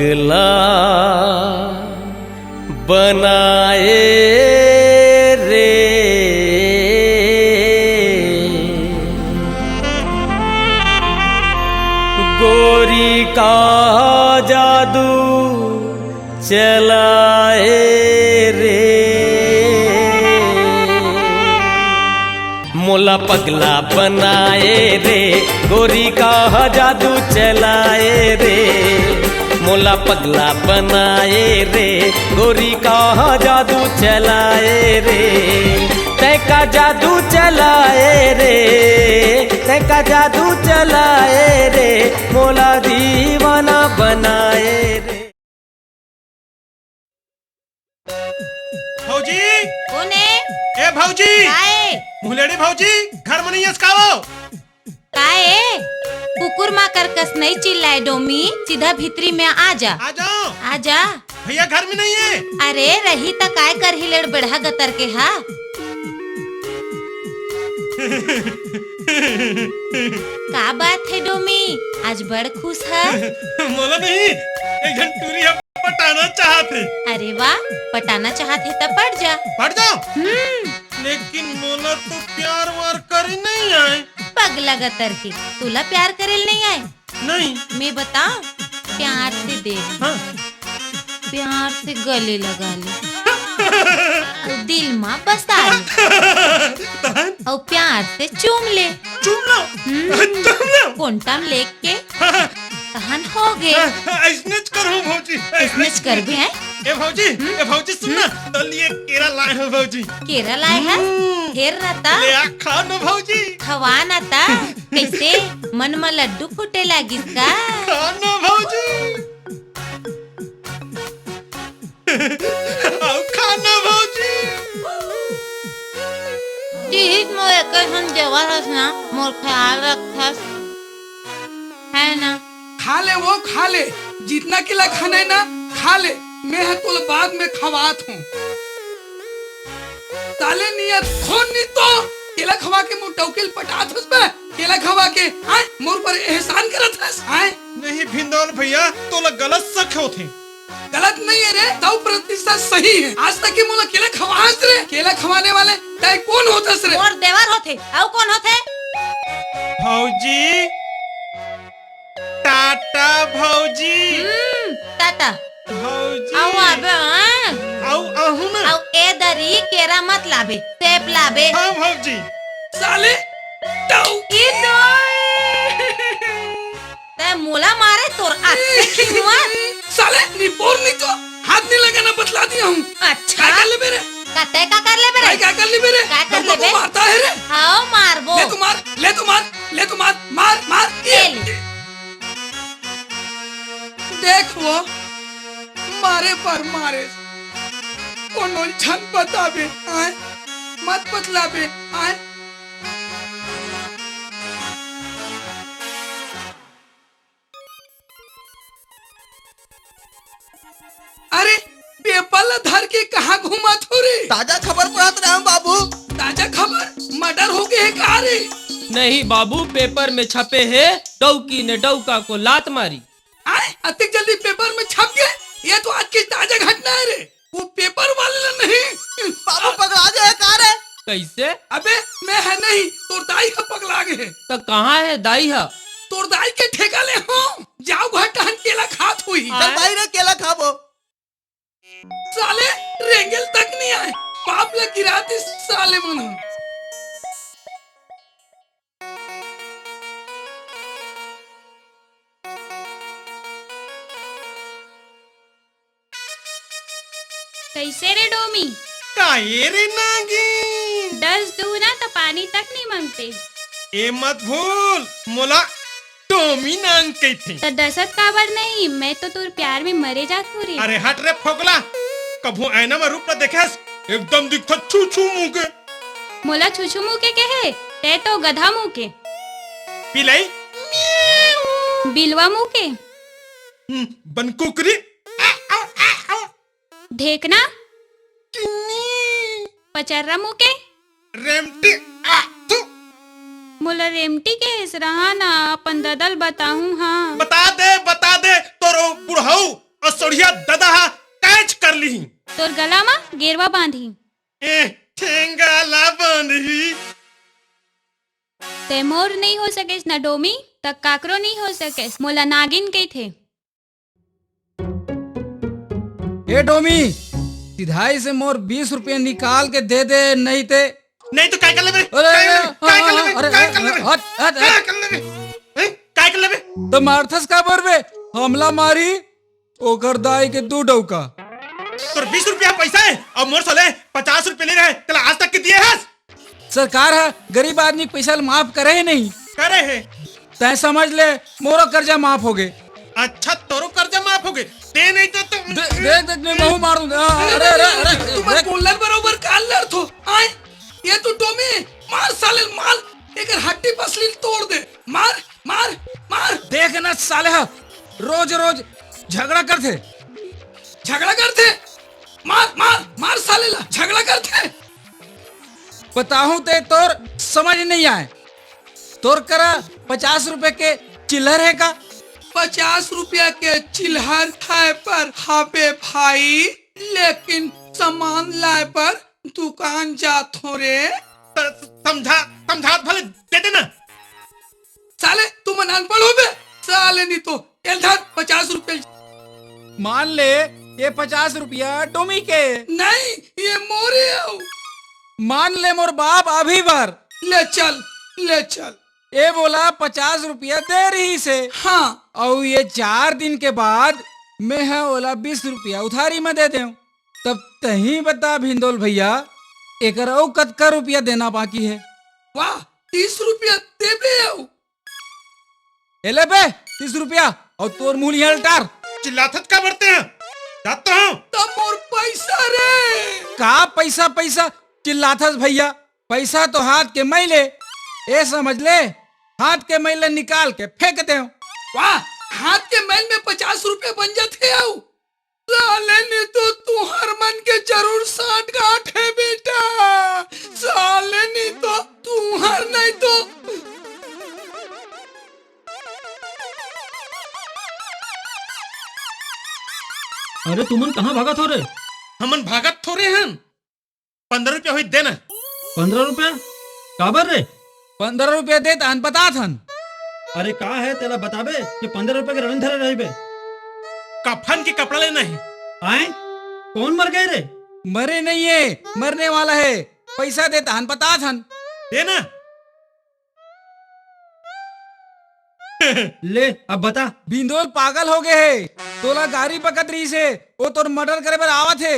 पगला बनाए रे गोरी का जादू चलाए रे मोला पगला बनाए रे गोरी का जादू चलाए रे मोला पगला बनाए रे गोरी का जादू चलाए रे तैका जादू चलाए रे तैका जादू चलाए रे मोला दीवाना बनाए रे। भौजी कौन है? ए भौजी काहे? मुहलेड़ी भौजी घर में नहीं इसकाओ काहे? कुकुर माँ कर कस नहीं चिल्लाए डोमी, सीधा भीतरी में आ जा। आ जाओ। आ जा। भैया घर में नहीं है। अरे रही त काय कर ही लेड़ बढ़ा गतर के हा। का बात है डोमी, आज बड़ खुश है? मोला नहीं एक घंटे टूरी पटाना चाहते। अरे वाह, पटाना चाहते तब पट जा। पट जाओ। लेकिन मोला तो प्यार वार करे नहीं आए। पगला गतर के तुला प्यार करेल नहीं आए? नहीं। मैं बताऊं, प्यार से देख। हाँ। प्यार से गले लगा ले और दिल में बसा ले और प्यार से चूम ले। चूम लो। चूम लो। कोंटम लेके तहन हो गए। ऐसने करूं भौजी। ऐसने कर भी है। ए भौजी सुनना तो लिए केरा लाए हो भौजी। केरा लाए है? ढेर रहता ले आ खा न भौजी। खवा ना ता कैसे मन में लड्डू फूटे लागिस का? खा न भौजी। आओ खा न भौजी। ठीक मोए कहन जवाहर ना मोर ख्याल रखस है ना। खा ले वो खा ले, जितना किला खाना है ना खा ले, मैं है तुल बाद में खवात हूँ। ताले नियत खून नहीं तो केला खवा के मुंह टौकिल पटात हस बे, केला खवा के आए मोर पर एहसान करत हस आए। नहीं भिंदौल भैया तोला गलत शक होथे। गलत नहीं है रे, 100% सही है। आज तक की मोला केला खवास रे, केला खवाने वाले तय कौन होतस रे? और देवर होथे और कौन होथे? भौजी टाटा भौजी। टाटा भौजी आओ आबे आओ आहू ना। आओ ए दरी केरा मत लाबे, सेब लाबे। हाँ भौजी। साले टौकी ते मोला मारे तोर अच्छे खिनुआ। साले निपोर नहीं तो हाथ नहीं लगाना बतला दिया हूँ। अच्छा क्या कर ले मेरे? कते का कर ले बेरे? क्या कर ले मेरे? क्या कर ले बे? मारता है रे। आओ मारबो। ले तू मार, ले तू मार, ले तू मार, मार मार। ले। देख वो मारे पर मारे कोनो छन बताबे आए मत बतलाबे आए। अरे पेपर धर के कहाँ घुमा थोरे? ताजा खबर पढ़त रहे हम बाबू। ताजा खबर मर्डर हो गए है का रे? नहीं बाबू, पेपर में छपे है डौकी ने डौका को लात मारी। आए अतिक जल्दी पेपर में छप गए। ये तो आज की ताजा घटना है रे, वो पेपर वाले नहीं। बाबू पकड़ा जाए का रे? कैसे? अबे मैं है नहीं, तोर दाई का पगला गए है। तो कहाँ है दाई है? तोर दाई के ठेका ले हो, जाओ घर टहन केला खात हुई। चल भाई रे केला खाबो। साले रेंगल तक नहीं आए, पाप लग गिराती साले मन। कैसे रे डोमी? काये रे नागिन। डस दू ना तो पानी तक नहीं मांगते। ए मत भूल मोला टोमी नांग कहते। तो डसत काबर नहीं, मैं तो तोर प्यार में मरे जात हो रे। अरे हट रे फोगला, कभू आईना में रूप न देखेस, एकदम दिखत छू छू मुंह के। मोला छुछू मुँह के कहे, ते तो गधा मुँह के। पिलाई बिलवा मुँह के। बनकुकरी देखना पचर्रा मुँह के। रेमटी मोला रेमटी के रहा ना अपन ददल बताऊं। हाँ बता दे तोरो बुढ़ऊ और सोढ़िया ददा कैच कर ली। तोर गला मा गेरवा बांधी। ठेंगाला बंधी। ते मोर नहीं हो सकेस न डोमी तक काकरो नहीं हो सकेस मोला नागिन के थे। ए डोमी सिधाई से मोर 20 रुपये निकाल के दे दे, नहीं ते नहीं तो काय कर लेबे? अरे, काय कर लेबे? अरे, काय कर लेबे? हट, हट, काय हट। कर लेबे? काय कर लेबे? तो मारथस का बरबे हमला मारी ओकर दाई के 2 डौका। तोर 20 रुपया पैसा है और मोर सोले 50 रुपये ले रहे तेला आज तक के दिए है? सरकार है गरीब आदमी पैसा माफ करे ही नहीं। करे है। तय समझ ले मोरो कर्जा माफ हो गए। अच्छा तोरो कर्जा माफ हो गए। दे नहीं तो तुम देख देख मैं बहु मारूं। अरे अरे अरे तुम्हारे बोलर बरोबर काल लड़ थो आए ये तो टोमी मार साले मार एकर हड्डी पसली तोड़ दे। मार मार मार। देख ना साले हा, रोज रोज झगड़ा करते। झगड़ा करते मार मार मार साले ला झगड़ा करते। बताऊं ते तोर समझ नहीं आए। तोर करा 50 रुपए के चिल्लर है का? 50 रुपया के चिल्हर खाए पर हाबे भाई, लेकिन सामान लाए पर दुकान जाथो रे। समझा समझा भले दे देना। साले तुम अनपढ़ हो बे साले नहीं तो इधर 50 रुपये। मान ले ये 50 रुपया डोमी के। नहीं ये मोरे आओ। मान ले मोर बाप अभी बार ले चल ले चल। ये बोला 50 रुपया दे रही से। हाँ और ये 4 दिन के बाद मैं है ओला 20 रुपया उधारी में दे दूं। तब तही बता भिंदोल भैया एक कतका रुपया देना बाकी है? वाह 30 रुपया दे बे आओ। ले बे 30 रुपया और तोर मुंह हल्टार। चिल्लाथत का बढ़ते हैं? जाता हूँ। तब मोर पैसा रे। का पैसा पैसा चिल्लाथस भैया? पैसा तो हाथ के मैले। ए समझ ले हाथ के मैले निकाल के फेंक दे। वाह हाथ के मैल में 50 रुपए बन जाते आओ। साले ने तो तू हर मन के जरूर 60 गांठ है बेटा। साले ने तो तू हर नहीं तो अरे तुमन कहाँ भागा थो रे? हमन भागत थोड़े हैं। 15 रुपया हुई देना। 15 रुपया काबर रे? 15 रुपया दे तान बता थन। अरे का है तेरा बताबे कि 15 रुपया के रण धरे रही बे? कफन की कपड़ा लेना है। आए कौन मर गए रे? मरे नहीं है मरने वाला है। पैसा दे तान बता थन। देना। ले अब बता। भिंदोल पागल हो गए है। तोला गाड़ी पकड़ रही से वो तोर मर्डर करे पर आवत है।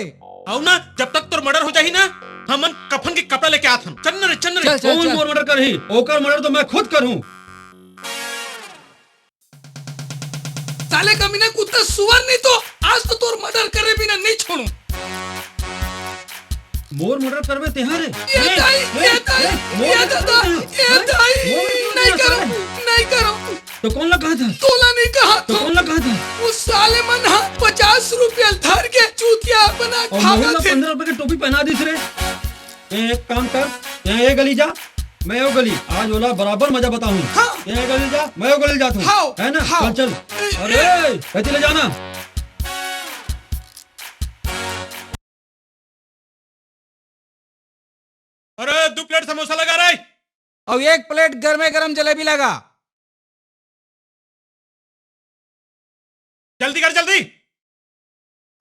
आओ ना जब तक तोर मर्डर हो जाही ना हमन कफन के कपड़ा लेके आत हम। चल रे चल रे। चल, चल, कौन मोर मर्डर करही? ओकर मर्डर तो मैं खुद करूं। साले कमीने कुत्ता सुअर नहीं तो आज तो तोर मर्डर करे बिना नहीं छोड़ू। मोर मर्डर करबे तेहा रे? ये दाई ये दाई ये दादा ये दाई नहीं करो नहीं करो। तो कौन ला कहा था? तोला नहीं कहा तो कौन ला कहा था? उस साले मन 50 रुपया धर के चूतिया बना और खावा मोहल्ला थे। 15 रुपए की टोपी पहना दी रे। एक काम कर ये गली जा मैं वो गली आज ओला बराबर मजा बताऊं। हाँ। ये गली जा मैं वो गली जाता हाँ, हूँ है ना? हाँ। चल चल। अरे कैसे ले जाना? अरे 2 प्लेट समोसा लगा रहे। और 1 प्लेट गरमे गरम जलेबी लगा। जल्दी कर जल्दी।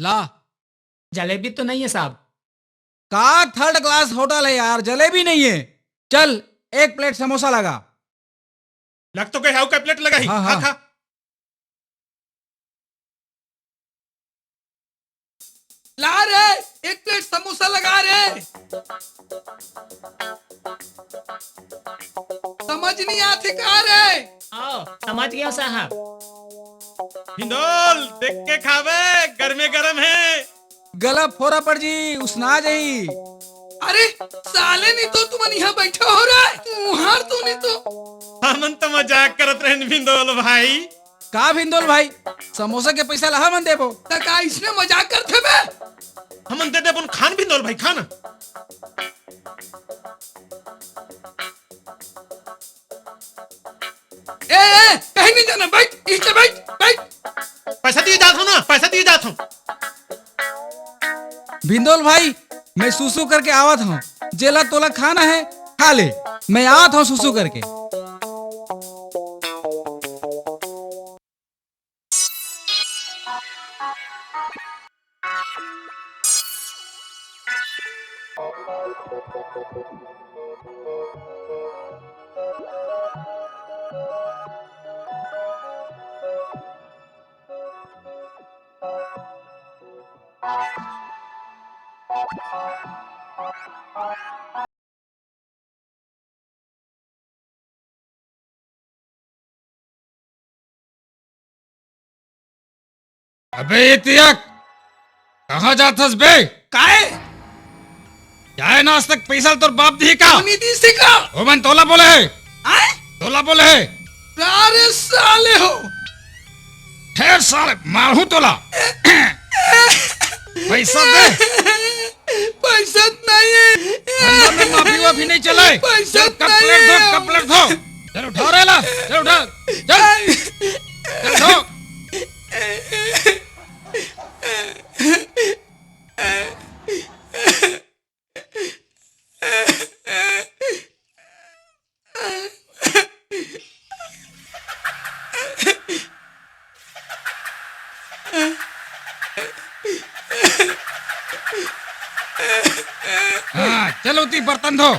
ला जलेबी तो नहीं है साहब। का 3rd क्लास होटल है यार जलेबी नहीं है। चल 1 प्लेट समोसा लगा। लग तो गए हाउ का प्लेट लगा ही। हाँ, खा हाँ। खा। ला रे 1 प्लेट समोसा लगा रे। समझ नहीं आते का रे। आओ समझ गया साहब। हिंदोल देख के खावे गर्मे गरम है। गला फोरा पड़ जी उसना जाई। अरे साले नहीं तो तुम यहाँ बैठा हो रहा है। तू हार तो नहीं तो हमन तो मजाक करत रहन हिंदोल भाई। का भिंदोल भाई समोसा के पैसा लहा मन देबो। तका इसने मजाक करते बे। हमन दे दे अपन खान भिंदोल भाई खाना। ए कहीं नहीं जाना बैठ इधर बैठ बैठ। पैसा दिए जात हो ना पैसा दिए जात भिंदोल भाई, मैं सुसु करके आवत हूँ। जेला तोला खाना है खा ले, मैं आवत हूँ सुसु करके। अबे ये तियक, कहाँ जाथस बे? काहे जाए ना आज तक पैसा तोर बाप दी का? नीति से का ओ मन तोला बोले है, आए तोला बोले है। अरे साले हो, ठहर साले, मारू तोला। पैसा दे। पैसा नहीं है। धंधा में माफी वाफी नहीं चले। पैसा चल, नहीं कपलेट है। धो, कपलेट धो। चल उठा रेला, चल उठा, चल, चल धो। हाँ, चल उठी बर्तन धो।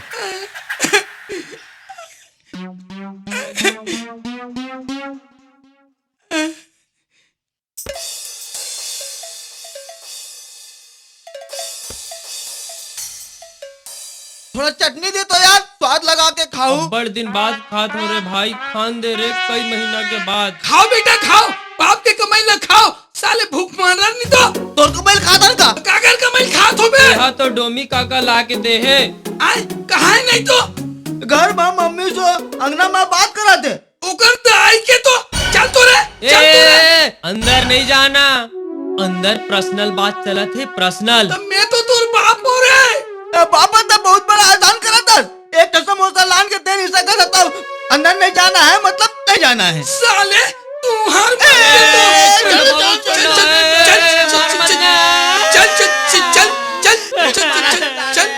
थोड़ा चटनी दे तो यार, स्वाद लगा के खाऊं। बड़ दिन बाद खात हो रे भाई, खान दे रे कई महीना के बाद। खाओ बेटा खाओ, बाप के कमाई ला खाओ, साले भूख मार रहा नहीं तो। तोर को मैल खाता का? कागर कमाई खात हो बे। यहाँ तो डोमी काका ला के दे है। आए कहा है नहीं तो घर में मम्मी से अंगना में बात करा दे। ओकर दाई के तो चल तो रे, चल तो रे। ए, अंदर नहीं जाना, अंदर पर्सनल बात चलत है, पर्सनल। तो मैं तो तोर बाप हो रे। पापा तो बहुत बड़ा आसान करा था, एक समोसा लान के तेरी सकत था। अंदर नहीं जाना है मतलब नहीं जाना है। साले तू हर चल।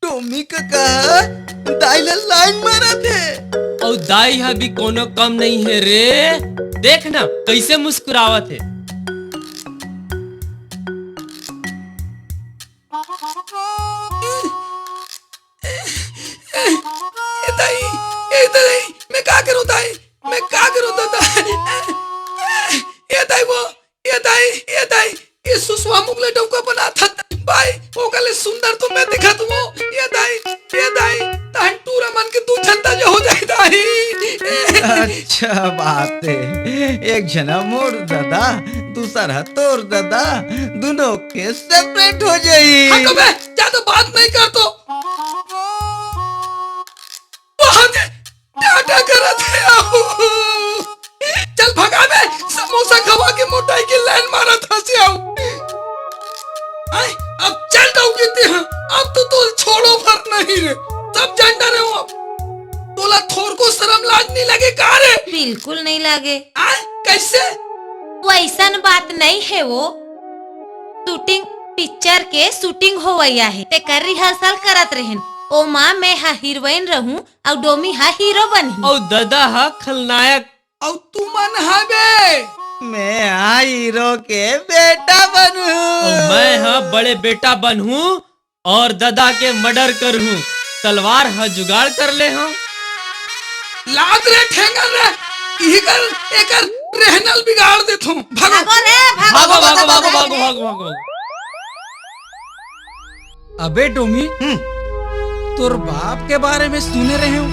टोमी काका दाइला लाइन मारा थे। और दाई अभी कोनो कम नहीं है रे, देख ना कैसे मुस्कुरावत है। ए दाई मैं क्या करूं दाई, मैं क्या करूं दादा। ये दाई ये सुसवा मुगले डौका बना था भाई, वो कले सुंदर तो मैं दिखा तू। ये दाई तान टूरा मन के तू झंडा जो हो जाए दाई। अच्छा बात है, एक जना मोर दादा, दूसरा तोर दादा, दोनों के सेपरेट हो जाई। हाँ बे ज्यादा बात नहीं कर तो। क्या कर थे चल भगा बे, समोसा खवा के मोटाई की लाइन मारा था से आओ। अब चल जाओगे हैं, अब तो छोड़ो भर नहीं रे, सब जानता रहे हो। अब तोला थोर को शर्म लाज नहीं लगे का रे? बिल्कुल नहीं लगे। कैसे? वैसा बात नहीं है, वो शूटिंग पिक्चर के शूटिंग हो गया है, ते कर रिहर्सल करत रहन। ओ माँ मैं हा हीरोइन रहूं और डोमी हा हीरो बनी। और दादा हा खलनायक। और तू मन हा बे? मैं हीरो के बेटा बनूं। और मैं हाँ बड़े बेटा बनूं और दादा के मर्डर करूं। तलवार हा जुगाड़ कर ले हाँ। लाद रे ठेंगल रे, एकर रहनल बिगाड़ दे तू। भागो रे, भागो। अबे टोमी, तोर बाप के बारे में सुने रहे हो,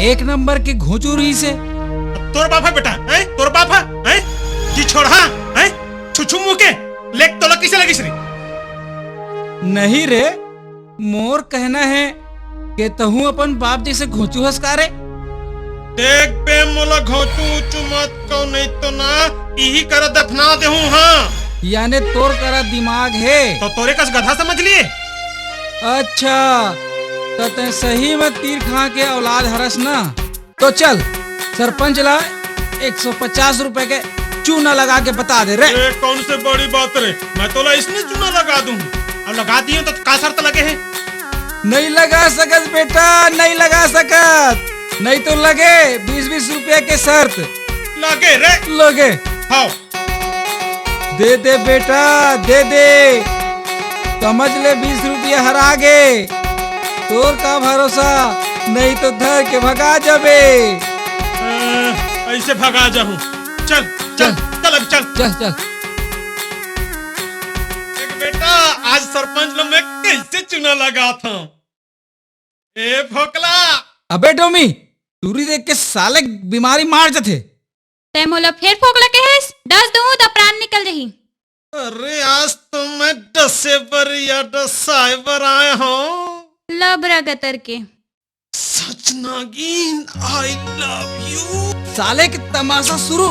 एक नंबर के घोचुरी से। तोर बाप है बेटा, हैं? तोर बाप है? जी छोड़ा हैं? छुछू मुंह के लेक तोला किसे लगी श्री? नहीं रे, मोर कहना है कि तहु अपन बाप जैसे घोचू हंसकारे। देख बे मोला घोचू ऊंचू मत को, नहीं तो ना यही कर दफना दे हूँ। हाँ यानी तोर करा दिमाग है। तो तोरे कस गधा समझ लिए। अच्छा तो तै सही में तीर खां के औलाद हरस ना। तो चल सरपंच ला 150 रुपए के चूना लगा के बता दे रे। ये कौन से बड़ी बात रे, मैं तो इसमें चूना लगा दूं। अब लगा दिए तो का शर्त लगे है? नहीं लगा सकत बेटा, नहीं लगा सकत। नहीं तो लगे 20-20 रुपए के शर्त लगे रे। लगे। हाँ दे दे बेटा दे दे, समझ ले 20 रुपया हरा गे। तोर का भरोसा, नहीं तो धर के भगा जाबे। ऐसे भगा जाऊं। चल चल चल अब चल चल चल। देख बेटा आज सरपंच लोग में कैसे चूना लगा था। ए भोकला। अबे डोमी टूरी देख के साले बीमारी मार जाते। ते मोला फिर फोकला के हेस, डस दूं तो प्राण निकल जही। अरे आज तो मैं डसे बर या डसाए बर आया हूँ। लबरा गतर के सच नागिन आई लव यू। साले की तमाशा शुरू।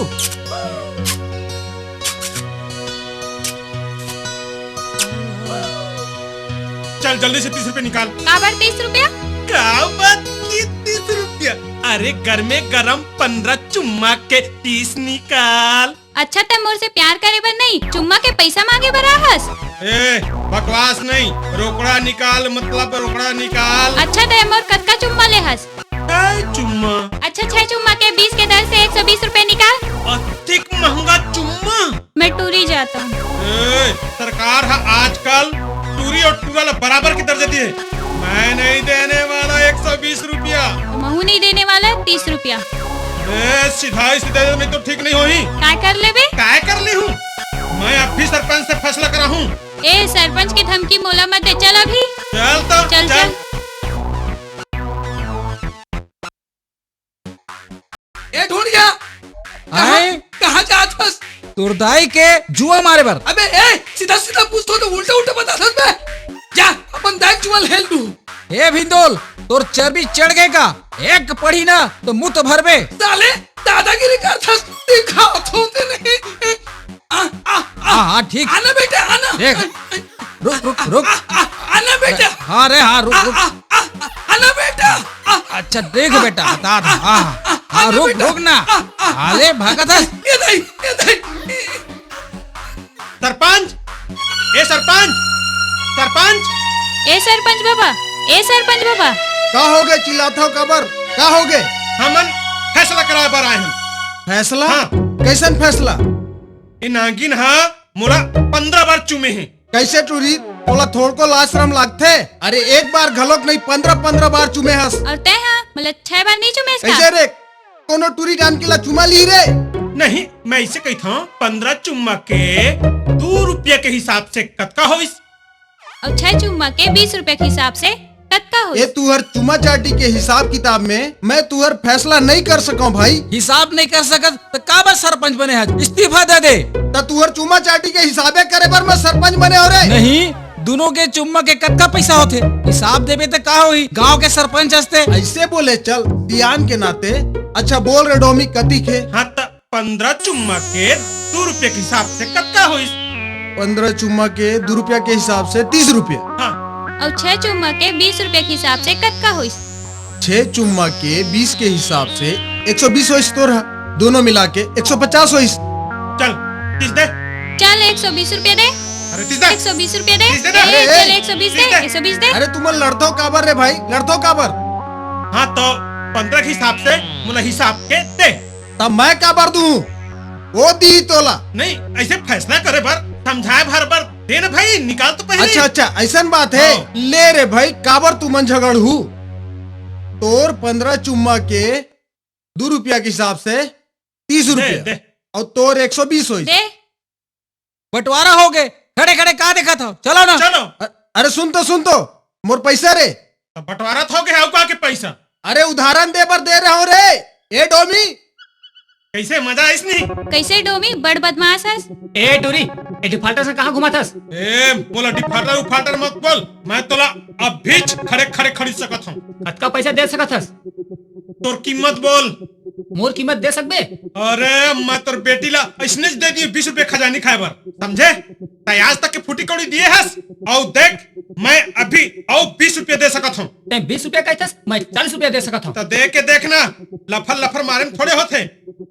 चल जल्दी से 30 रुपए निकाल। काबर 30 रुपया? क्या बात की 30 रुपया? अरे घर में गरम 15 चुम्मा के 30 निकाल। अच्छा ते मोर से प्यार करे बर नहीं, चुम्मा के पैसा मांगे बर आहस। ए बकवास नहीं, रोकड़ा निकाल मतलब रोकड़ा निकाल। अच्छा ते मोर कतका चुम्मा ले हस? चुम्मा। अच्छा 6 चुम्मा के 20 के दर से 120 रुपए निकाल। अधिक महंगा चुम्मा। मैं टूरी जाता हूँ। सरकार है आजकल टूरी और टूरा बराबर की दर्जा दी है। मैं नहीं देने वाला 120 रुपया। महू नहीं देने वाला 30 रुपया। सीधा सीधे में तो ठीक नहीं होही। काय कर ले बे? काय कर ली हूँ मैं? अब भी सरपंच से फैसला करा हूँ। ए सरपंच की धमकी मोला मत दे, चल अभी। चल तो चल चल। ए ढूंढिया कहाँ जात हस? तुरदाई के जुआ मारे बर। अबे ए सीधा सीधा पूछतो तो उल्टा उल्टा बता सकत बे। जा अपन दाग जुअल हेल दू। ए भिंदोल तोर चर्बी चढ़ गए का? एक पढ़ी ना तो मुंह तो भरबे। साले दादागिरी करथस, दिखा थोंदे नहीं। हाँ ठीक। आना बेटा आना। देख रुक रुक रुक। आना बेटा। हाँ रे हाँ रुक रुक। आना बेटा। अच्छा देख बेटा बता दो। हाँ रुक रुक ना। हाले भागत हस। ये नहीं। सरपंच ए सरपंच सरपंच ए सरपंच बाबा, ए सरपंच बाबा। का हो गए चिल्लाता हो कबर? का हो गए? हमन फैसला कराए बर आए हम। फैसला? हाँ। कैसन फैसला? ये नागिन हा मोला 15 बार चुमे हैं। कैसे टूरी तोला थोड़ को लाज शरम लागथे? अरे एक बार घलोक नहीं 15 बार चुमे हस। और ते हाँ मतलब 6 बार नहीं चुमे इसका? ऐसे रे कोनो टूरी डान के ला चुमा ली रे? नहीं मैं इसे कही था 15 चुम्मा के 2 रुपया के हिसाब से कतका होइस। और 6 चुम्मा के 20 रुपए के हिसाब से कतका हो? ये तुहर चुमा चाटी के हिसाब किताब में मैं तुहर फैसला नहीं कर सका भाई। हिसाब नहीं कर सकत तो का बस सरपंच बने हज? इस्तीफा दे दे। त तुहर चुमा चाटी के हिसाबे करे बर मैं सरपंच बने हो रे? नहीं दोनों के चुम्मा के कतका पैसा होते? हिसाब देबे तो का होई? गांव के सरपंच हस्ते। ऐसे बोले चल दियान के नाते। अच्छा बोल रे डोमी कती के? हाँ तो 15 चुम्मा के 2 रुपया के हिसाब से कतका होइस। 15 चुम्मा के 2 रुपया के हिसाब से 30 रुपया। हाँ। और 6 चुम्मा के 20 रुपए के हिसाब से कतका होइस? 6 चुम्मा के 20 के हिसाब से 120 होइस तोर। दोनों मिला के 150 होइस। चल 30 दे। चल 120 रुपए दे। अरे 30 दे। 120 रुपए दे। 30 दे। ए, चल 120 दे। 120 दे। अरे तुम लड़तो काबर रे भाई? लड़तो काबर? हाँ तो 15 के हिसाब से मुला हिसाब के दे। तब मैं काबर दूं? वो दी तोला। नहीं ऐसे फैसला करे भर समझाए भर भर देना भाई निकाल तो पहले। अच्छा ऐसा बात है। हाँ। ले रे भाई काबर तू मन झगड़ हूँ। तोर 15 चुम्मा के 2 रुपया के हिसाब से 30 रुपया और तोर 120 होइस। दे। बंटवारा हो गए। खड़े खड़े का देखा था? चलो ना। चलो। अरे सुन तो मोर पैसा रे। तो बंटवारा हो गया का के पैसा। अरे उदाहरण दे पर दे रहा हूँ रे। ए डोमी कैसे मजा आइस नहीं? कैसे डोमी बड़ बदमाश हस? ए टूरी ए डिफाल्टर से कहाँ घुमाथस? ए बोला डिफाल्टर उफाल्टर मत बोल। मैं तोला अब भी खड़े खड़े खरीद सकत हूँ। कतका पैसा दे सकत हस? तोर कीमत बोल। मोर कीमत दे सकबे? अरे मैं तोर बेटी ला इसने दे दिए 20 रुपए खजानी खाए बर, समझे? तै आज तक के फूटी कौड़ी दिए हस, और देख मैं अभी और 20 रुपए दे सकत हूँ। ते 20 रुपया कहतस, मैं 40 रुपया दे सकत हूँ। तो दे के देखना, लफर लफर मारे में थोड़े होते।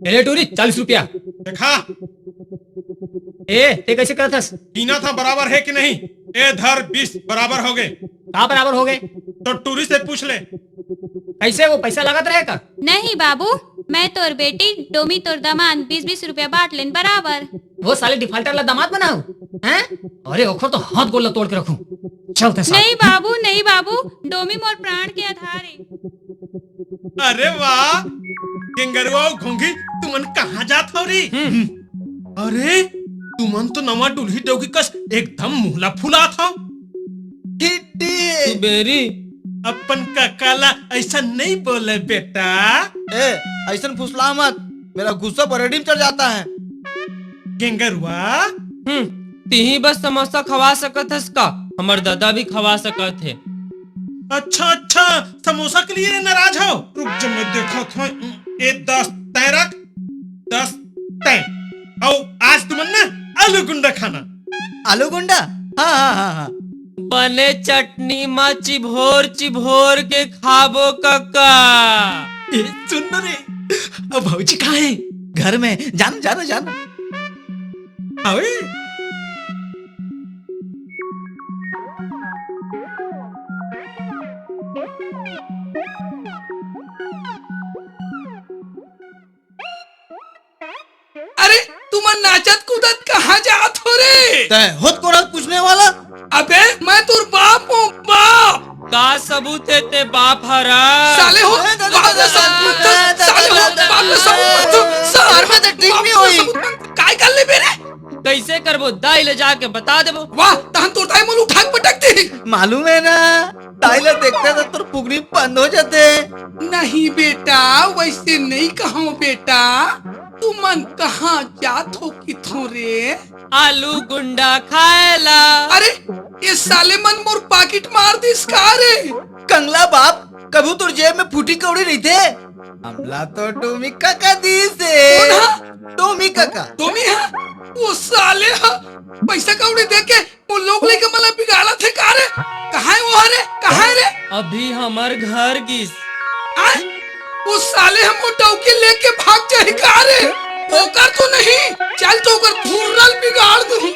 ए टूरी 40 रुपया। देखा ए ते कैसे करतस? कीना था बराबर है कि नहीं? ए धर 20 बराबर हो गए। का बराबर हो गए? तो टूरी से पूछ ले। कैसे वो पैसा लागत रहेगा? नहीं बाबू, मैं तोर बेटी डोमी तोर दामाद 20-20 रुपया बांट लेन बराबर। वो साले डिफाल्टर ला दामाद बनाओ हैं? अरे ओखर तो हाथ गोला तोड़ के रखूं। चलते साथ। नहीं बाबू, नहीं बाबू, डोमी मोर प्राण के आधार है। अरे वाह गेंगरुआ घोंगी तुमन कहाँ जात हो री? अरे तुमन तो नवा दुल्ही डोगी कस एकदम मुहला फुला था। तू बेरी अपन काकाला ऐसा नहीं बोले बेटा। ए ऐसा फुसला मत, मेरा गुस्सा बरेडी में चढ़ जाता है। गेंगरुआ तीही बस समोसा खवा सकत हस का? हमर दादा भी खवा सकत है। अच्छा अच्छा समोसा के लिए नाराज हो? रुक जा मैं देखा था। ए 10 तय रख, 10 तय। और आज तुमन ना आलू गुंडा खाना। आलू गुंडा? हाँ हाँ हाँ हाँ। बने चटनी मा चिभोर चिभोर के खाबो कक्का। ए सुन ना रे, अब भौजी कहाँ है? घर में। जाना जाना जाना। आओए अरे तुम नाचत कूदत कहाँ जात हो रे? तय खुद को रात पूछने वाला। अबे मैं तुर बाप हूँ, बाप। का सबूत है ते बाप हरा? साले हो बाप ने सबूत मत दो, साले हो बाप ने सबूत मत दो। सार में तो ठीक नहीं हुई। काय कर ले बेरे? कैसे करबो? दाई ले जाके बता देबो। वाह तहन तो दाई मन उठा के पटक दे। मालूम है ना, टाइलर देखते तो तुर पुगनी बंद हो जाते। नहीं बेटा, वैसे नहीं कहो बेटा। तुमन कहाँ जात हो किथों रे? आलू गुंडा खाएला। अरे ये साले मन मोर पाकिट मार दिस का रे? कंगला बाप, कभी तुर जेब में फूटी कौड़ी नहीं थे। हमला तो टोमी काका दी से। टोमी काका। टोमी है? वो साले हा पैसा कौड़ी दे के वो लोग लेके मला बिगाड़ा थे का रे? कहाँ है वो हरे? कहाँ है रे? अभी हमर घर गिस। आए? वो साले हम डौकी लेके भाग जाए का रे? ओकर तो नहीं, चल तो ओकर धुर्रल बिगाड़ दूं।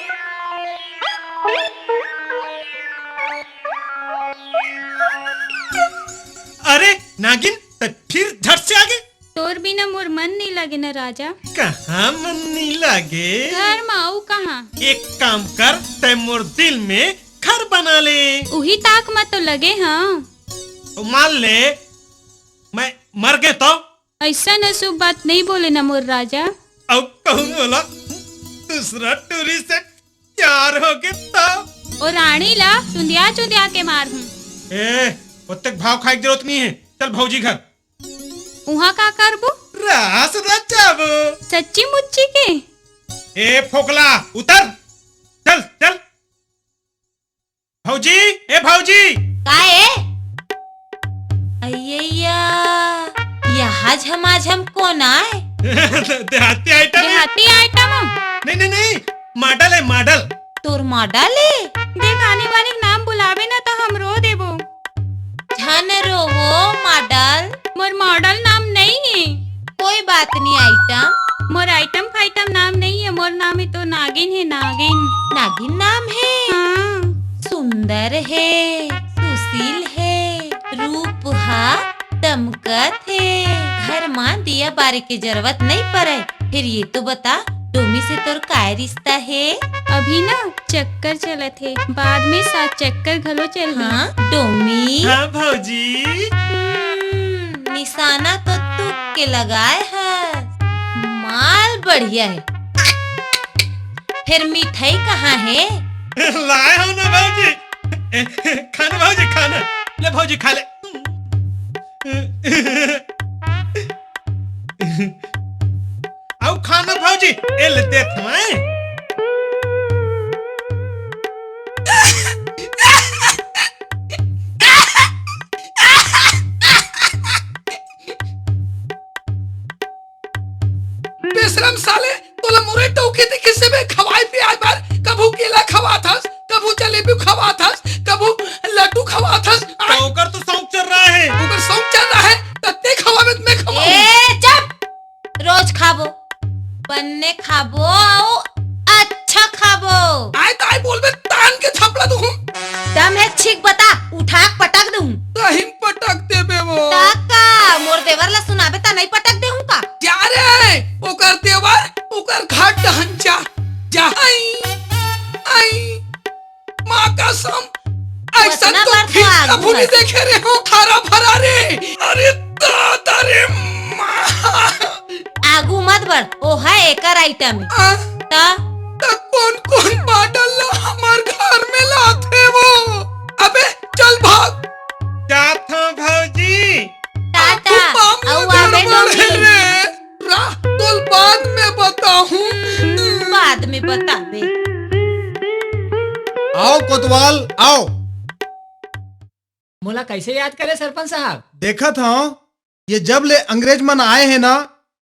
अरे नागिन तो फिर झट से आगे। तोर बिना मोर मन नहीं लगे न राजा। कहाँ मन नहीं लागे? घर में आऊ कहाँ? एक काम कर, तय मोर दिल में घर बना ले। उही ताक में तो लगे हाँ। तो मान ले मैं मर गए तो? ऐसा न शुभ बात नहीं बोले न मोर राजा। अब कहूँ बोला दूसरा टूरी से प्यार हो गया तो? और रानी ला चुंदिया चुंदिया के मार हूँ। ए उतक भाव खाए की जरूरत नहीं है, चल भौजी घर। उहाँ का करबो? रास रचाबो। सच्ची मुच्ची के? ए फोकला उतर, चल चल। भौजी, ए भौजी। का है? अय्या यहाँ झमाझम कौन आए? देहाती आइटम है। देहाती आइटम? नहीं नहीं नहीं, मॉडल है मॉडल। तोर मॉडल है? देख आने वाले नाम बुलावे ना तो हम रो देबो। झन रोवो मॉडल। मोर मॉडल नाम नहीं है। कोई बात नहीं आइटम। मोर आइटम फाइटम नाम नहीं है। मोर नाम है तो नागिन है, नागिन। नागिन नाम है? हाँ। सुंदर है, सुशील है, रूप हा दमकत है। घर मां दिया बारे के जरूरत नहीं पड़े। फिर ये तो बता डोमी से तोर काय रिश्ता है? अभी ना चक्कर चलत है, बाद में 7 चक्कर घलो चल। हाँ डोमी। हाँ भौजी। निशाना तो तुक के लगाए है। माल बढ़िया है। फिर मिठाई कहाँ है? लाए हो ना भौजी। खाना भौजी खाना। ले भौजी खा ले। आओ खाना भौजी। ए ले दे तुम्हें। बेशरम साले तोला मुरे टोके थे किसे में खवाई पे आए बार कभू केला खवा था कभू जलेबी खवा था कभू लड्डू खवा था तो ओकर तो शौक चल रहा है। ओकर शौक चल रहा है तत्ते खवावे मैं खवाऊं ए चुप, रोज खाबो, बन्ने खाबो आओ अच्छा खाबो। आए ताई बोल बे तान के थपड़ा दूं दम है ठीक बता, उठा के पटक दूं। तहिम पटक दे बे वो टाका मोर देवर ला सुनाबे ता नहीं पटक देहूं का। क्या रे ओकर देवर ओकर घाट हंचा जाई आई माँ कसम ऐसा उतना तो बार तो फिर आगू कभी नहीं है। देखे रे हो हरा भरा रे अरे दादा रे माँ आगू मत बढ़, ओ है एकर आइटम ता कौन कौन बाटल हमार घर में लाते वो अबे चल भाग जाता भौजी। टाटा औ आबे डोमी, तोल बाद में बताऊं बाद में बताबे। आओ कोतवाल आओ। मोला कैसे याद करे सरपंच साहब? देखा था ये जब ले अंग्रेज मन आए हैं ना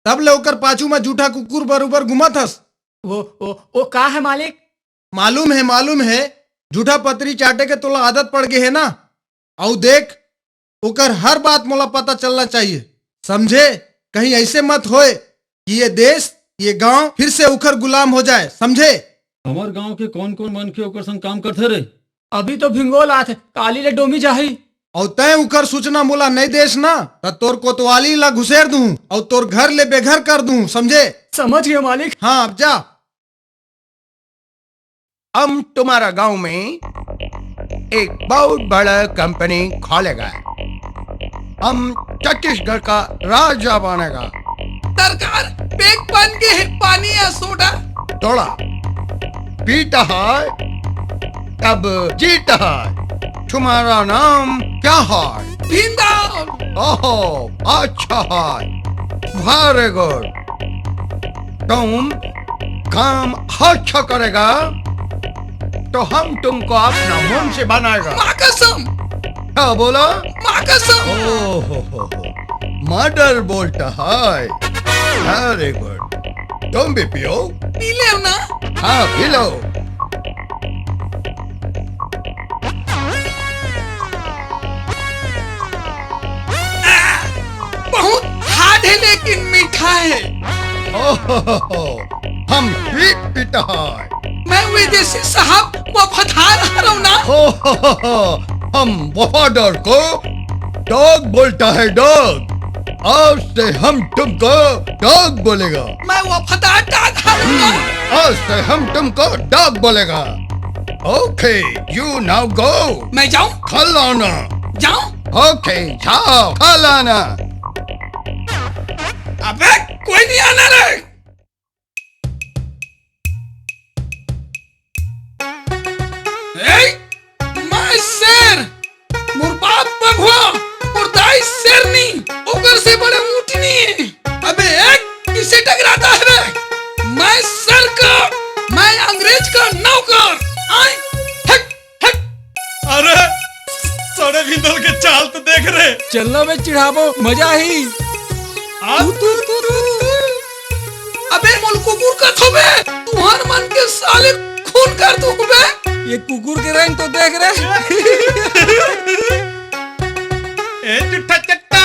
तब ले ओकर पाछू में जूठा कुकुर बरोबर घुमा थस। वो का है मालिक? मालूम है जूठा पतरी चाटे के तोला आदत पड़ गई है ना। औ देख ओकर हर बात मोला पता चलना चाहिए, समझे? कहीं ऐसे मत होए कि ये देश ये गांव फिर से उखर गुलाम हो जाए, समझे? हमार गांव के कौन कौन मन के ओकर संग काम करते रे? अभी तो भिंगोल आथे काली ले डोमी जाही और तय उखर सूचना मोला नहीं देस ना तो तोर कोतवाली ला घुसेर दूं और तोर घर ले बेघर कर दूं, समझे? समझ गए मालिक। हाँ अब जा। हम तुम्हारा गांव में एक बहुत बड़ा कंपनी खोलेगा। हम छत्तीसगढ़ का राजा बनेगा। सरकार पेट बन के पानी या सोडा थोड़ा पीता है तब जीता है। तुम्हारा नाम क्या है? भिंडा। ओहो अच्छा है, वेरी गुड। तुम काम अच्छा करेगा तो हम तुमको अपना मन से बनाएगा। माँ कसम। क्या बोला? माँ कसम। ओहो मर्डर बोलता है, वेरी गुड। तुम भी पियो। पी ले ना। हाँ पी लो। बहुत हार्ड है लेकिन मीठा है। ओहो हम ठीक पीता है। मैं विदेशी साहब वफादार हूँ ना। ओहो हम वफादार को डॉग बोलता है, डॉग। आज से हम तुमको डॉग बोलेगा। मैं वफादार डॉग हूँ ना। आज से हम तुमको डॉग बोलेगा। Okay you now go. मैं जाऊँ? खिलाना। जाऊँ? ओके जाओ खिलाना। अबे कोई नहीं आना रे। मैं शेर मोर बाप बघवा और दाई शेरनी ओकर से बड़े ऊँट नहीं है। अबे एक किसे टकराता है बे? मैं सर का, मैं अंग्रेज का नौकर। आए हट हट। अरे सोने भिंदल के चाल तो देख रहे। चलना बे चिढ़ाबो मजा ही। अबे मोल कुकुर का थोबे तुहार मन के साले खून कर तू बे। ये कुकुर के रंग तो देख रहे। ए जुठा चट्टा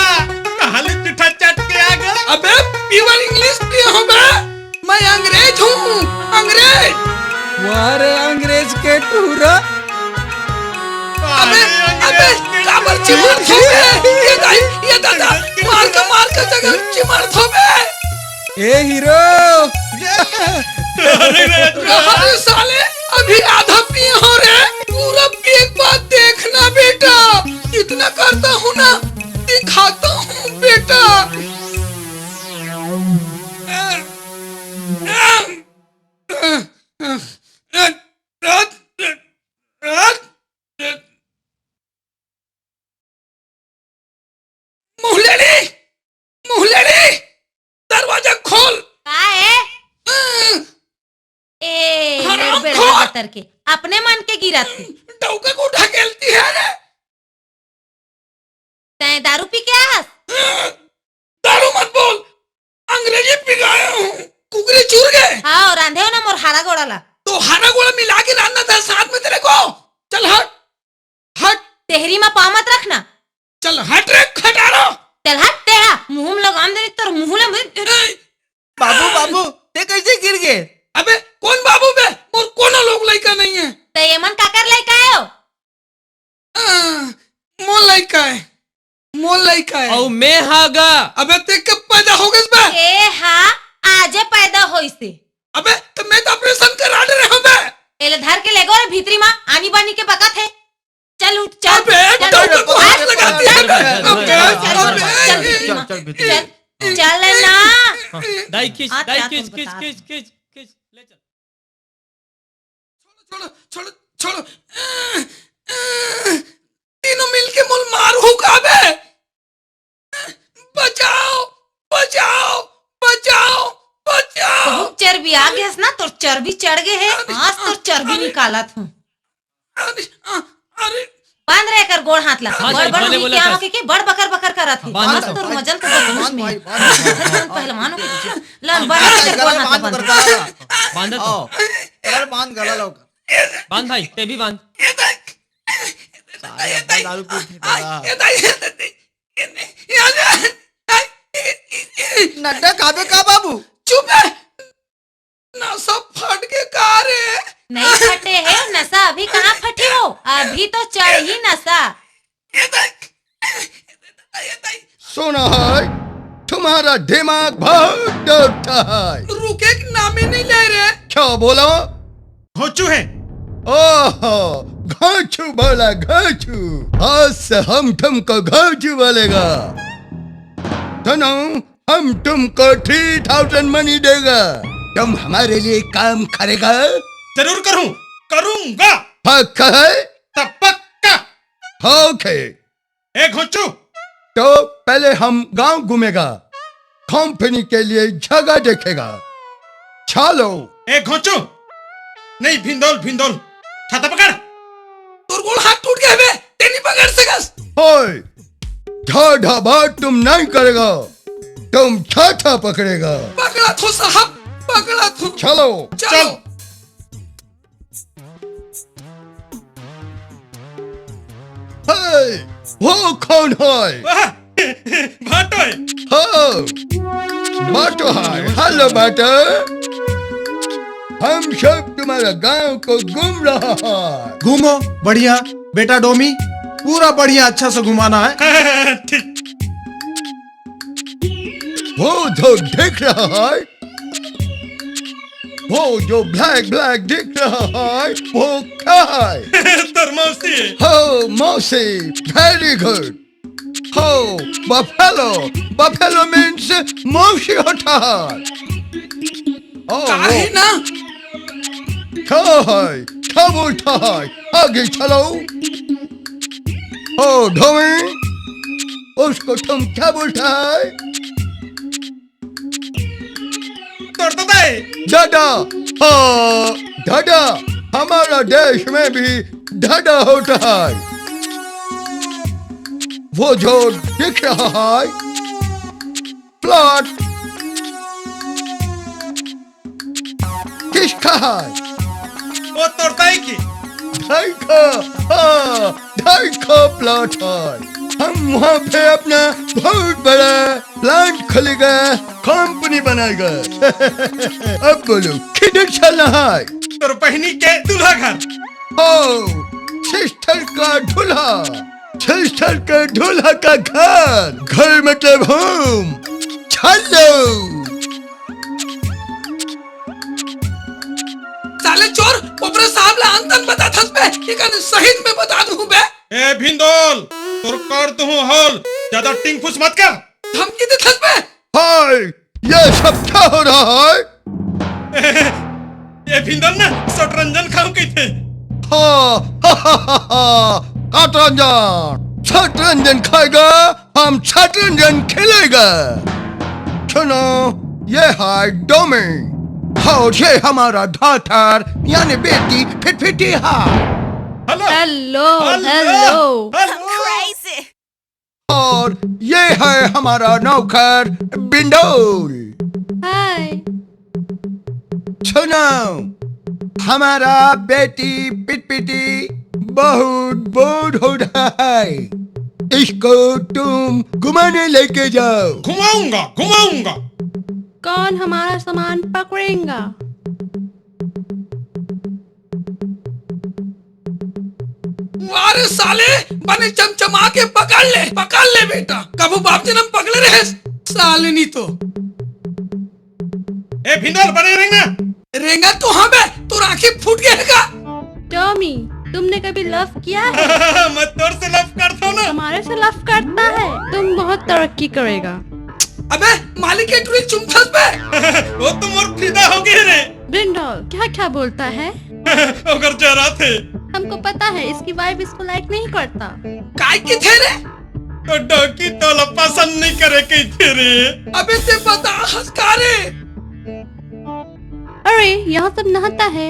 कहाँ ले जुठा चट के आ गए? अबे प्योर इंग्लिश पिया हो बे। मैं अंग्रेज हूँ, अंग्रेज। वारे अंग्रेज के टूरा। अबे अबे काबर चिमर थोबे। ये दादा मार के जगह चिमर थोबे। ए हीरो। अरे साले अभी आधा पिए हो रे। पूरा एक बात देखना बेटा, इतना करता हूँ ना दिखाता हूँ बेटा। मुहलेड़ी दरवाजा खोल। का है? ए हराम बेड़ा खोर। बतर के अपने मन के गिरा तू। डौके को ढकेलती है रे। तै दारू पी के आस? दारू मत बोल, अंग्रेजी पिघाया हूँ। कुकरी चूर गए। हाँ और रांधे हो ना मोर हारा गोड़ाला। तो हरा गोला मिला के रांधना था साथ में तेरे को। चल हट हट। तेहरी में पाँव मत रखना। चल हट रे खटारो। चल हट तेरा मुंह में लगाम दे तेरे मुंह में। बाबू बाबू ते कैसे गिर गए? अबे कौन बाबू बे? मोर कोनो लोग लइका नहीं है। ते यमन काकर लइका है हो? मोर लइका है। मोर लइका है। औ मैं हागा। अबे ते कब पैदा हो गइस बे? ए हाँ आजे पैदा होइसे। अबे तो मैं तो ऑपरेशन करा दे रहा हूं बे। एले धर के ले गो रे भीतरी मां आनी बानी के बकत है। चल उठ चल। अबे डॉक्टर को हाथ लगाती है। चल ना। दाई खींच खींच ले चल। छोड़ो छोड़ो छोड़ो। तीनों मिलके मुल मारू का बे। बचाओ बचाओ बचाओ बचाओ। बहुत चर्बी आ गया ना तो चर्बी चढ़ गए है। आज तो चर्बी निकाला था। अरे बांध रे कर गोड़ हाथ ला। हाँ, बड़ बड़ बोले, हुई बोले, क्या बस। होके के बड़ बकर बकर करत है। बांध आज दो। तो वजन तो बदमाश में पहलवानों के लन बड़ के गोड़ हाथ बांध। बांध तो यार बांध गला लो। बांध भाई ते भी बांध। दारू पी नड्डा खाबे का बाबू? चुप है। नसा फट के का रे? नहीं फटे है नशा। अभी कहाँ फटी हो? अभी तो चढ़ ही नशा। सुना है तुम्हारा दिमाग बहुत डरता है। रुके के नाम ही नहीं ले रहे। क्या बोला? घोचू है। ओहो घोचू बोला घोचू। आज से हम तुमको घोचू बोलेगा। सुनो हम तुमको 3000 मनी देगा। तुम हमारे लिए काम करेगा? जरूर करूंगा। पक्का है? तब पक्का। ओके। ए घोचू तो पहले हम गांव घूमेगा, कंपनी के लिए जगह देखेगा। चलो। ए घोचू नहीं भिंदोल छाता पकड़। तोर गोल हाथ टूट गया बे। ते नहीं पकड़ सकस। ओए ज़्यादा बात तुम नहीं करेगा। तुम छाता पकड़ेगा। पकड़ा तो साहब पकड़ा तो। चलो चलो। हे, वो कौन है? भाटो है। हाँ बाटो है। हेलो बाटो। हम सब तुम्हारा गांव को घूम रहा है। घूमो बढ़िया बेटा डोमी, पूरा बढ़िया अच्छा से घुमाना है। ठीक। वो जो दिख रहा है, वो जो ब्लैक ब्लैक दिख रहा है, वो क्या है? तरमौसी है। हो मौसी, वेरी गुड। हो बफेलो मीन्स मौसी होता है। काहे ना? क्या है? क्या बोलता है? आगे चलो। ओ ढोमी, उसको तुम क्या बोलता है? दादा। हाँ दादा, हमारा देश में भी दादा होता है। वो जो दिख रहा है प्लॉट किसका है? वो तोड़ताई की। ढाई का प्लॉट है। हम वहाँ पे अपना बहुत बड़ा प्लांट खोलेगा, कंपनी बनाएगा। अब बोलो किधर चलना है? तोर बहनी के दूल्हा घर। सिस्टर का दूल्हा, सिस्टर का दूल्हा का घर मतलब होम। चलो। साले चोर ऊपर साहब ला अंतन बता थस बे। ये कने शहीद में बता दूं बे। ए भिंदोल तोर कर तू हॉल ज्यादा टिंग फुस मत कर। धमकी दे थस बे। हाय ये सब क्या हो रहा है? ये भिंदोल ना शतरंजन खाऊं की थे। शतरंजन खाएगा, हम शतरंजन खेलेगा। सुनो ये है डोमी। और ये हमारा धातर यानी बेटी फिटफिटी है। Hello hello. और ये है हमारा नौकर बिंडोल। हाय। सुनो, हमारा बेटी पिटपिटी बहुत बोर हो रहा है, इसको तुम घुमाने लेके जाओ। घुमाऊंगा घुमाऊंगा। कौन हमारा सामान पकड़ेगा? वारे साले, बने चमचमा के पकड़ ले बेटा। कबू बाप जन्म पकड़े रहे साले नहीं तो। ए भिंडोल बने रहेंगे। रेंगा तो हाँ बे, तो राखी फूट गएगा। टॉमी, तुमने कभी लव किया है? मैं तोर से लव करता हूँ ना। हमारे से लव करता है, तुम बहुत तरक्की करेगा। अबे मालिक के टुरी चुमथस पे। वो तुम और फिदा हो गए रे। ब्रिंडॉल क्या क्या बोलता है? अगर जरा थे। हमको पता है इसकी वाइफ इसको लाइक नहीं करता। काय के थे रे? तो डॉकी तो पसंद नहीं करे के थे रे। अबे ते बता हंसकारे। अरे यहाँ सब नहाता है।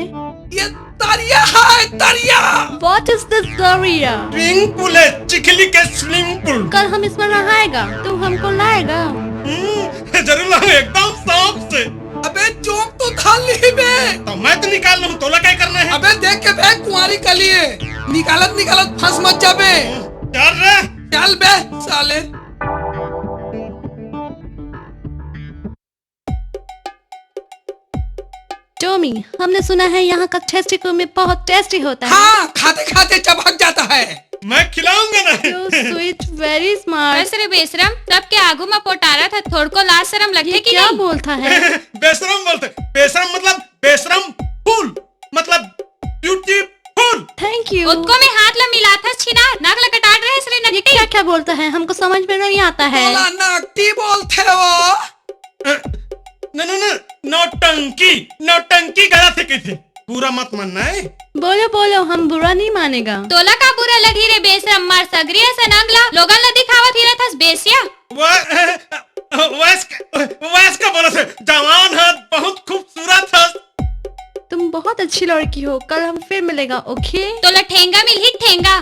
ये तारिया है तारिया। What is this दरिया? स्विमिंग पूल है, चिखली के स्विमिंग पूल। कल हम इसमें नहाएगा, तुम हमको लाएगा? जरूर लाऊं, एकदम साफ से। अबे जोक तो खाल ली बे। तो मैं तो निकाल लूं, तोला क्या करना है? अबे देख के बे कुंवारी कलिए, निकालत फंस मत जाबे। चल रे, चल बे साले। टॉमी, हमने सुना है यहाँ का टेस्टी कुरमे बहुत टेस्टी होता है। हाँ, खाते खाते चबक जाता है। मैं खिलाऊंगा ना। So sweet, very smart। बस रे बेशरम, सबके आगू में पोटारा था, थोड़ को लाज शरम लगते कि क्या नहीं? बोलता है? बेशरम बोलते। बेशरम मतलब बेशरम फूल, मतलब ब्यूटीफुल। Thank you. उसको में हाथ ला मिला था छिना, नाक ला कटाट रहे सरे ये नकटी। क्या क्या बोलता है? हमको समझ में नहीं आता है। बोला नकटी बोलते हो। नौटंकी गला थे थे। पूरा मत मानना है। बोलो बोलो, हम बुरा नहीं मानेगा। तोला का बुरा लगी रे बेशरम, मार सगरिया से नगला लोगन ला दिखावत ही रहथस बेसिया। वैस का बोला थे, जवान है, बहुत खूबसूरत है। तुम बहुत अच्छी लड़की हो, कल हम फिर मिलेगा, ओके? तोला ठेंगा मिल ही ठेंगा,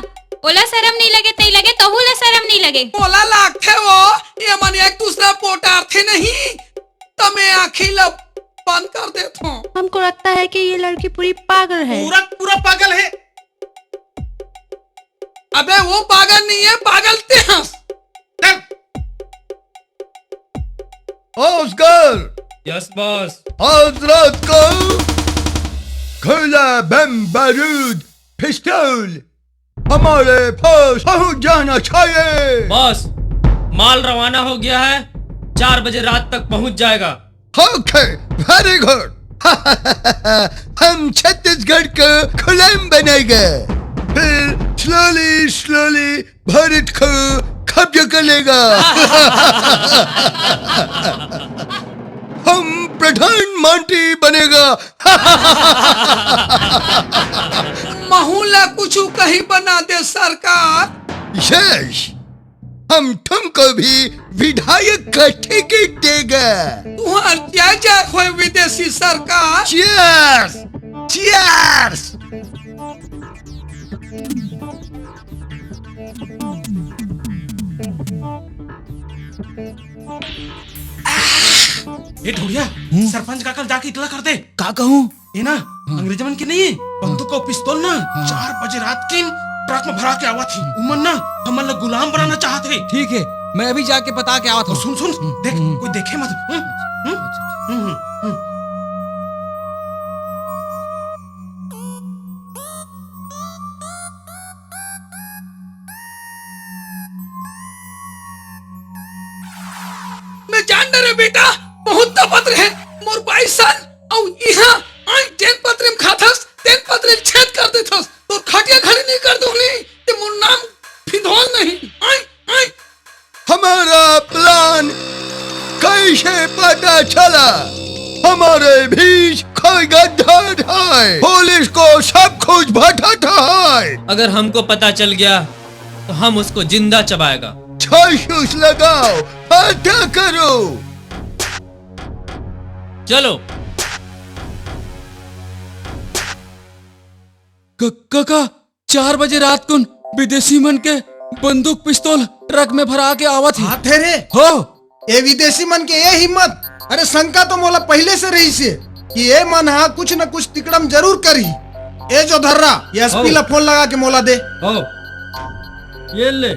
ओला शरम नहीं लगे तई लगे, तोहू ला शरम नहीं लगे। बोला लागथे वो, ये मन एक दूसरा पोटार थे नहीं, तमे आँखी लब बंद कर देता हूँ। हमको लगता है कि ये लड़की पूरी पागल है। पूरा पागल है। अबे वो पागल नहीं है, पागल ते हंस। Oscar, yes boss. आज रात को खुला बम बारूद पिस्तौल हमारे पास पहुंच जाना चाहिए। बॉस, माल रवाना हो गया है, 4 बजे रात तक पहुंच जाएगा। Okay, very good. हम छत्तीसगढ़ को गुलाम बनाएंगे, फिर स्लोली भारत को कब्जा कर लेगा। हम प्रधानमंत्री बनेगा। महूला कुछ कहीं बना दे सरकार। यस, हम तुमको भी विधायक का टिकट देगा। तुम्हार जय हो विदेशी सरकार। Cheers, cheers. ये ढूंढिया, सरपंच का कल जाके इतला कर दे। का कहूँ? ये ना अंग्रेजमन की नहीं है, बंदूक और पिस्तौल ना 4 बजे रात की ट्रक में भरा के आवा थी। उमन ना हमारे गुलाम बनाना चाहते थे। ठीक है, मैं अभी जाके पता के आवत हूँ। सुन देख, कोई देखे मत। मैं जान डरे बेटा, बहुत तपत रहे मोर 22 साल और यहाँ आई 10 पत्र में खाथस, 10 पत्र छेद कर देथस, तो खटिया खड़ी नहीं कर दूंगी, ते मोर नाम फिधौल नहीं। आई हमारा प्लान कैसे पता चला? हमारे बीच कोई गड्ढा है, पुलिस को सब कुछ बताता है। अगर हमको पता चल गया तो हम उसको जिंदा चबाएगा। जासूस लगाओ, पता करो। चलो। काका, 4 बजे रात को विदेशी मन के बंदूक पिस्तौल ट्रक में भरा के आवत ही। थे रे हो ए विदेशी मन के ये हिम्मत। अरे शंका तो मोला पहले से रही से, कि ये मन हा कुछ न कुछ तिकड़म जरूर करी। ए जो धर्रा ये एसपी ला फोन लगा के मोला दे। ये ले।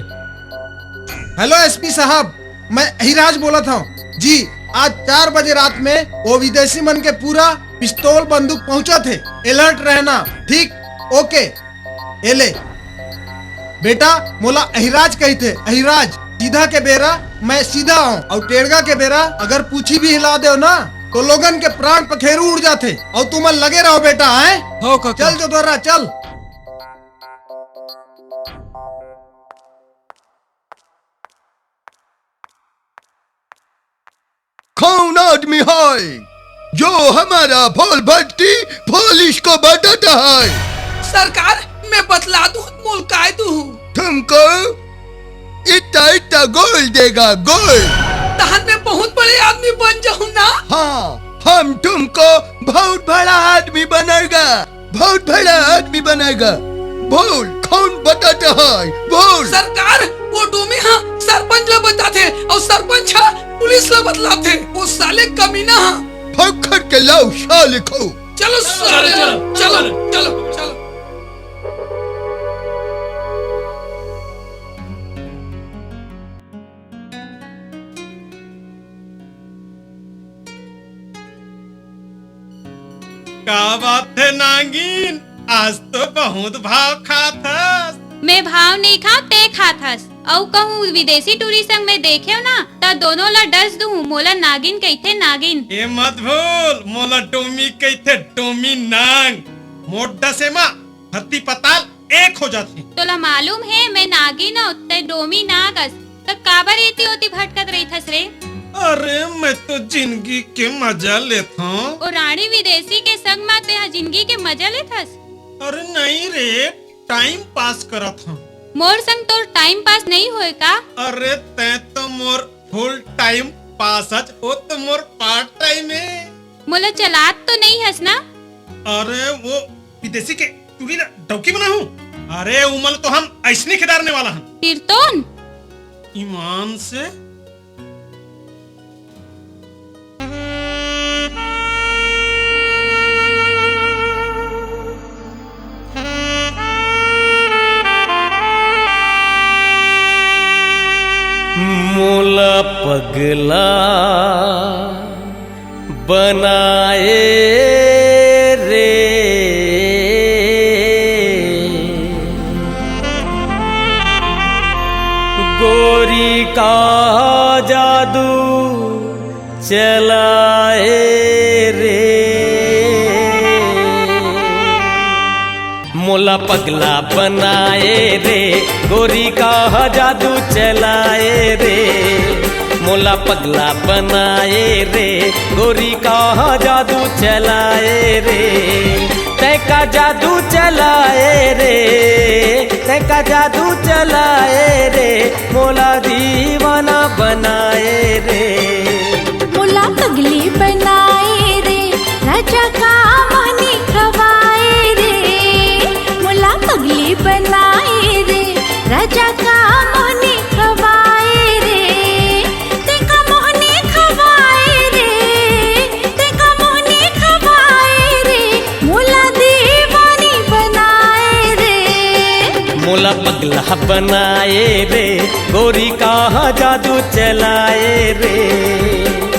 हेलो एसपी साहब, मैं हिराज बोला था जी। आज 4 बजे रात में वो विदेशी मन के पूरा पिस्तौल बंदूक पहुंचा थे। अलर्ट रहना, ठीक? ओके। ए ले बेटा, मोला अहिराज कही थे। अहिराज सीधा के बेरा मैं सीधा हूँ, और टेढ़गा के बेरा अगर पूछी भी हिला दो ना तो लोगन के प्राण पखेरु उड़ जाते। और तुम लगे रहो बेटा, है? चल जो दोरा चल। कौन आदमी है जो हमारा भोल भट्टी पुलिस को बताता है? सरकार मैं बतला दूं, मुल्काए दूं। तुमको इतना इतना गोल देगा, गोल। तहन में बहुत बड़े आदमी बन जाऊं ना? हाँ, हम तुमको बहुत बड़ा आदमी बनाएगा, बहुत बड़ा आदमी बनाएगा। बोल, कौन बताता है? बोल। सरकार वो डोमी हाँ सरपंच ला बताते और सरपंच हाँ पुलिस ला बतलाते। वो साले कमीना हाँ। पकड़ के लाओ साले को। चलो साले, चलो चलो चलो चलो। क्या बात है नागिन, आज तो बहुत भाव खाथस। मैं भाव नहीं खाओ ते खाथस। औ कहूँ विदेशी टूरिस्ट संग में देखे ना ता दोनों ला डस दूँ। मोला नागिन कहते नागिन। ए मत भूल, मोला टोमी कहते टोमी नांग। मोट डसे मा धरती पताल एक हो जाती। तोला मालूम है मैं नागिन हूँ ते डोमी नागस। तो काबर इतनी होती भटकत रही थस रे? अरे मैं तो जिंदगी के मजा लेता हूँ। और रानी विदेशी के संग में ते जिंदगी के मजा लेथस? अरे नहीं रे, टाइम पास करत हूँ। मोर संग तो टाइम पास नहीं होए का? अरे तै तो मोर फुल टाइम पास हज, वो तो मोर पार्ट टाइम है। मोला चलात तो नहीं हस ना? अरे वो विदेशी के टूरी ना डौकी बना हूँ। अरे उमल तो हम ऐसने खिदारने वाला हूँ। तीर्थोन ईमान से। मोला पगला बनाए रे, गोरी का जादू चलाए रे। मोला पगला बनाए रे, गोरी का जादू चलाए रे। मोला पगला बनाए रे, गोरी का जादू चलाए रे। तैका जादू चलाए रे, तैका जादू चलाए रे। मोला दीवाना बनाए रे। मोला पगली बनाए रे, राजा का मनी खवाए रे। मोला पगली बनाए रे, राजा का मोहनी खवाए रे। तेका मोहनी खवाए रे, तेका मोहनी खवाए रे। मोला दीवानी बनाए रे। मोला पगला बनाए रे, गोरी का जादू चलाए रे।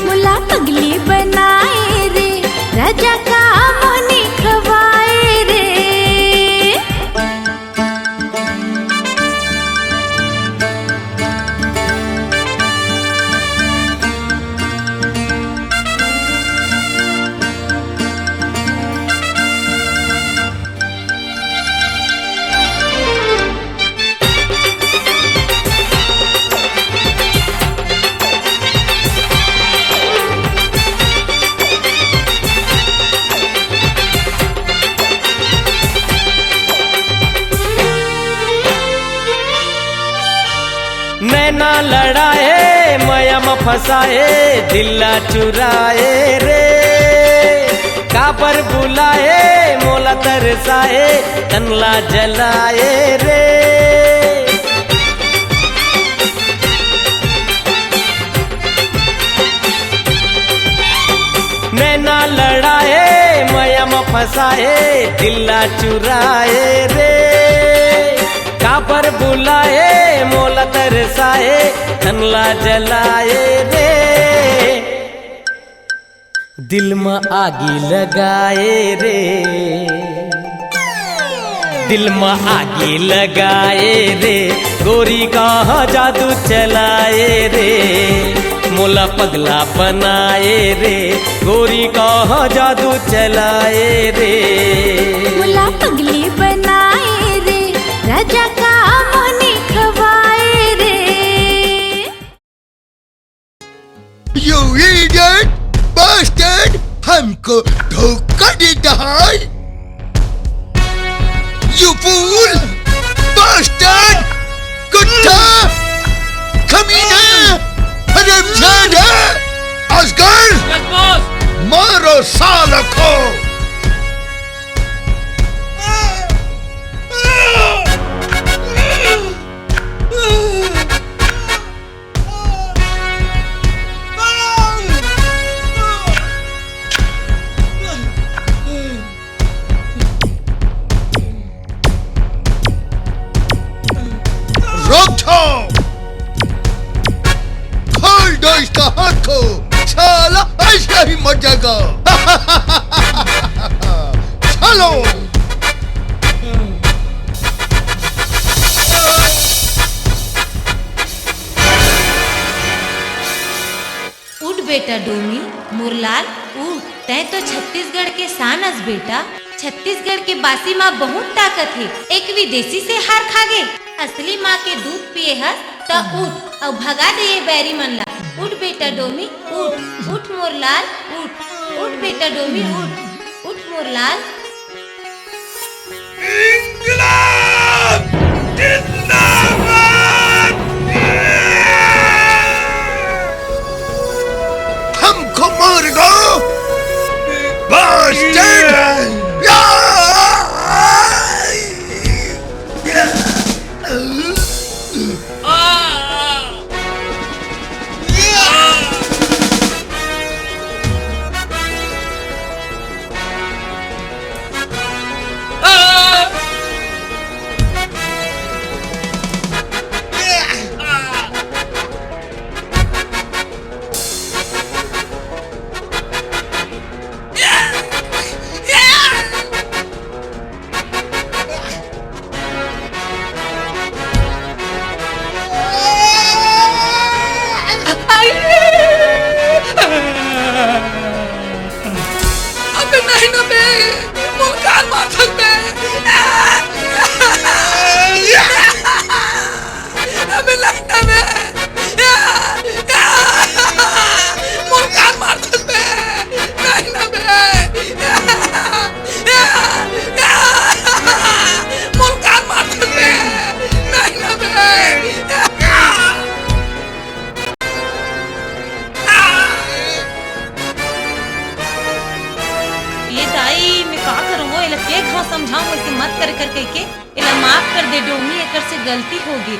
मोला पगली बनाए रे, राजा का मोहनी खवाए रे। नैना लड़ाए माया में फंसाए, दिल्ला चुराए रे। काबर बुलाए मोला तरसाए, तनला जलाए रे। नैना लड़ाए फसाए दिल्ला चुराए रे, काबर बुलाए मोला तरसाए तनला जलाए रे, दिल में आगी लगाए रे, दिल में आगी लगाए रे, गोरी का जादू चलाए रे, मोला पगला बनाए रे, गोरी का जादू चलाए रे, मोला पगली बनाए रे, राजा का मोनी खवाए रे। You idiot! Bastard! हमको धोखा देता है? You fool! Bastard! कुत्ता! कमीना! हरामजादा! असगर! मारो साला को! खोल दो इसका हाथ को, साला ऐसा ही मर जाएगा। चलो उठ बेटा डोमी, मुरलाल उठ, तै तो छत्तीसगढ़ के सानस बेटा। छत्तीसगढ़ के बासी माँ बहुत ताकत है, एक विदेशी से हार खागे, असली माँ के दूध पिए हस त उठ और भगा दे ये बैरी मन ला। उठ बेटा डोमी उठ, उठ मुरलाल उठ, उठ बेटा डोमी उठ, उठ मुरलाल। इंकलाब जिंदाबाद! हमको मार दो बास्टर्ड! अबे नहीं ना बे, मुल्कान मार सकते अबे नहीं ना बे, मुल्कान मार सकते नहीं ना बे, मुल्कान मार सकते नहीं ना बे। ये दाई मैं का करूँ इला के घाव समझाऊँ, ऐसे मत कर कर के इला माफ कर दे डोमी, एकर से गलती होगी।